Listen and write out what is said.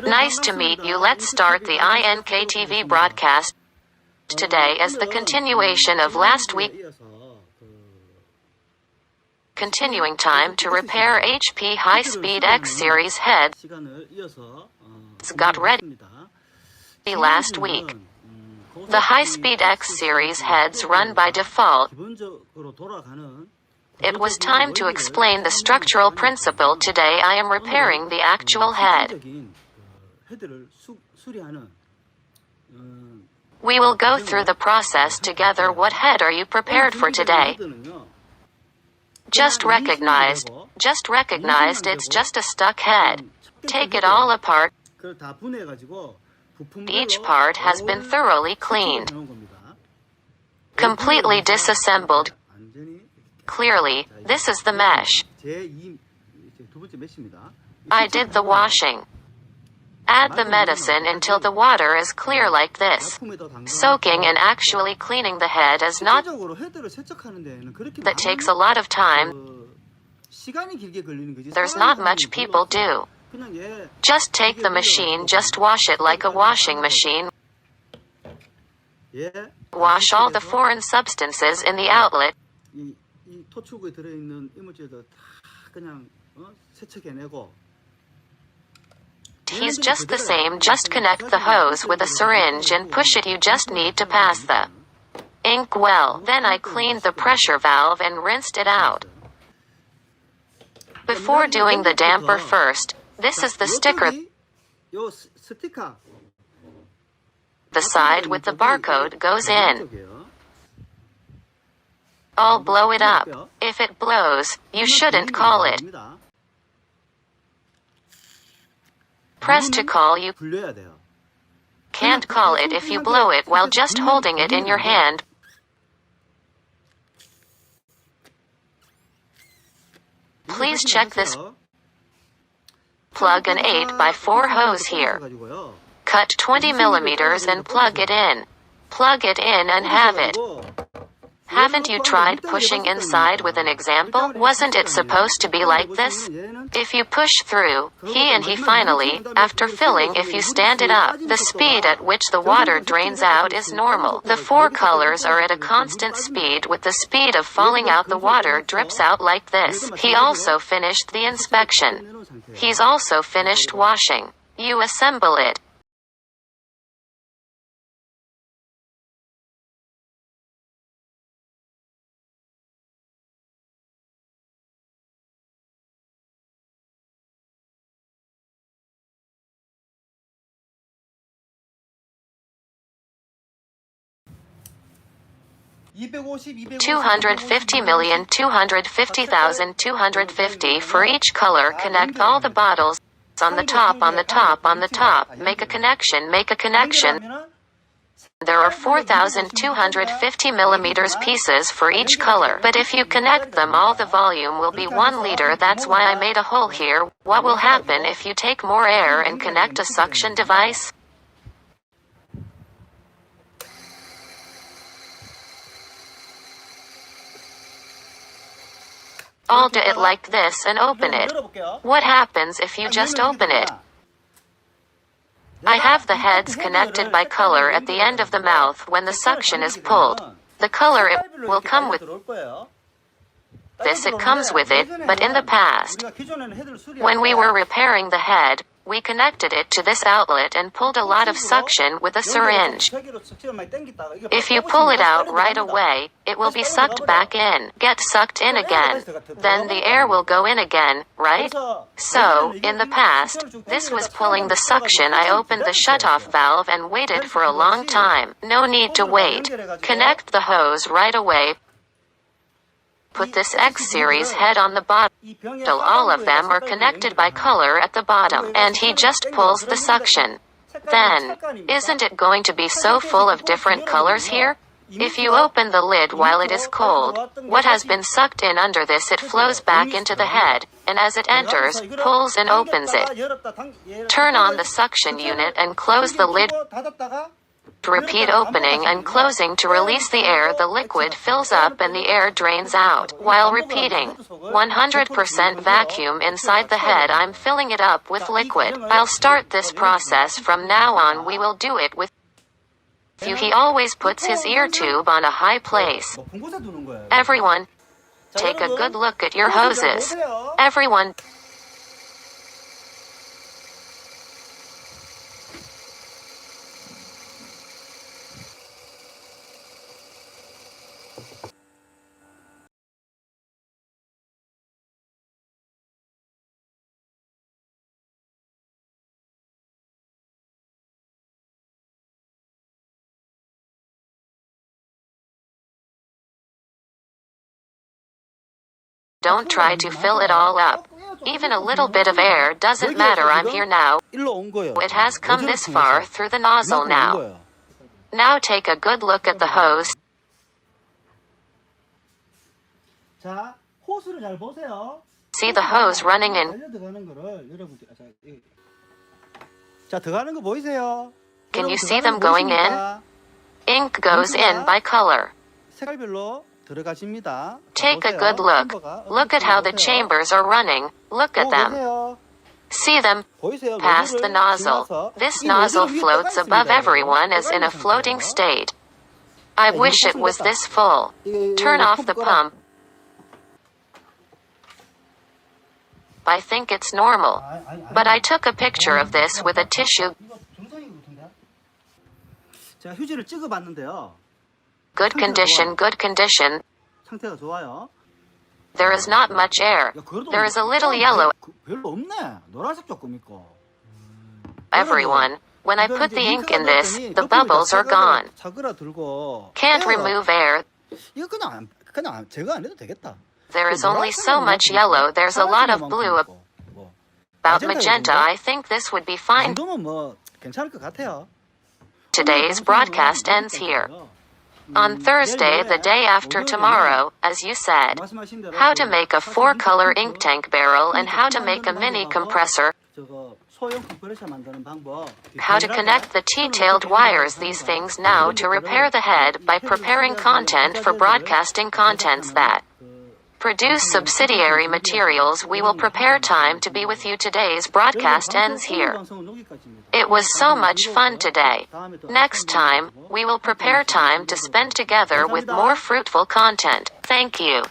Nice to meet you. Let's start the INKTV broadcast today as the continuation of last week. Continuing time to repair HP high-speed X series heads got ready last week. The high-speed X series heads run by default. It was time to explain the structural principle. Today I am repairing the actual head. We will go through the process together. What head are you prepared for today? Just recognized it's just a stuck head. Take it all apart. Each part has been thoroughly cleaned, completely disassembled. Clearly, this is the mesh. I did the washing. Add the medicine until the water is clear like this. Soaking and actually cleaning the head is not that takes a lot of time. There's not much people do. Just take the machine, just wash it like a washing machine. Wash all the foreign substances in the outlet. He's just the same. Just connect the hose with a syringe and push it. You just need to pass the ink well. Then I cleaned the pressure valve and rinsed it out. Before doing the damper first, this is the sticker. The side with the barcode goes in. I'll blow it up. If it blows, you shouldn't call it. Press to call. You can't call it if you blow it while just holding it in your hand. Please check this. Plug an 8x4 hose here. Cut 20 millimeters and plug it in. Plug it in and have it. Haven't you tried pushing inside with an example? Wasn't it supposed to be like this? If you push through, he finally, after filling, if you stand it up, the speed at which the water drains out is normal. The four colors are at a constant speed with the speed of falling out. The water drips out like this. He also finished the inspection. He's also finished washing. You assemble it. $250,250,250 for each color. Connect all the bottles on the top. Make a connection. There are 4,250 millimeters pieces for each color. But if you connect them all, the volume will be 1 liter. That's why I made a hole here. What will happen if you take more air and connect a suction device? I'll do it like this and open it. What happens if you just open it? I have the heads connected by color at the end of the mouth. When the suction is pulled, the color it will come with this. It comes with it, but in the past, when we were repairing the head, we connected it to this outlet and pulled a lot of suction with a syringe. If you pull it out right away, it will be sucked back in. Get sucked in again. Then the air will go in again, right? So, in the past, this was pulling the suction. I opened the shutoff valve and waited for a long time. No need to wait. Connect the hose right away. Put this X series head on the bottom. All of them are connected by color at the bottom, and he just pulls the suction. Then, isn't it going to be so full of different colors here? If you open the lid while it is cold, what has been sucked in under this, it flows back into the head, and as it enters, pulls and opens it. Turn on the suction unit and close the lid. Repeat opening and closing to release the air. The liquid fills up and the air drains out. While repeating, 100% vacuum inside the head. I'm filling it up with liquid. I'll start this process from now on. We will do it with you. He always puts his ear tube on a high place. Everyone, take a good look at your hoses. Everyone, don't try to fill it all up. Even a little bit of air doesn't matter. I'm here now. It has come this far through the nozzle now. Now take a good look at the hose. See the hose running in. Can you see them going in? Ink goes in by color. Take a good look. Look at how the chambers are running. Look at them. See them past the nozzle. This nozzle floats above everyone as in a floating state. I wish it was this full. Turn off the pump. I think it's normal. But I took a picture of this with a tissue. Good condition, good condition. There is not much air. There is a little yellow. Everyone, when I put the ink in this, the bubbles are gone. Can't remove air. There is only so much yellow. There's a lot of blue. About magenta, I think this would be fine. Today's broadcast ends here. On Thursday, the day after tomorrow, as you said, how to make a 4-color ink tank barrel and how to make a mini compressor, how to connect the T-tailed wires, these things now to repair the head by preparing content for broadcasting contents that produce subsidiary materials. We will prepare time to be with you. Today's broadcast ends here. It was so much fun today. Next time, we will prepare time to spend together with more fruitful content. Thank you.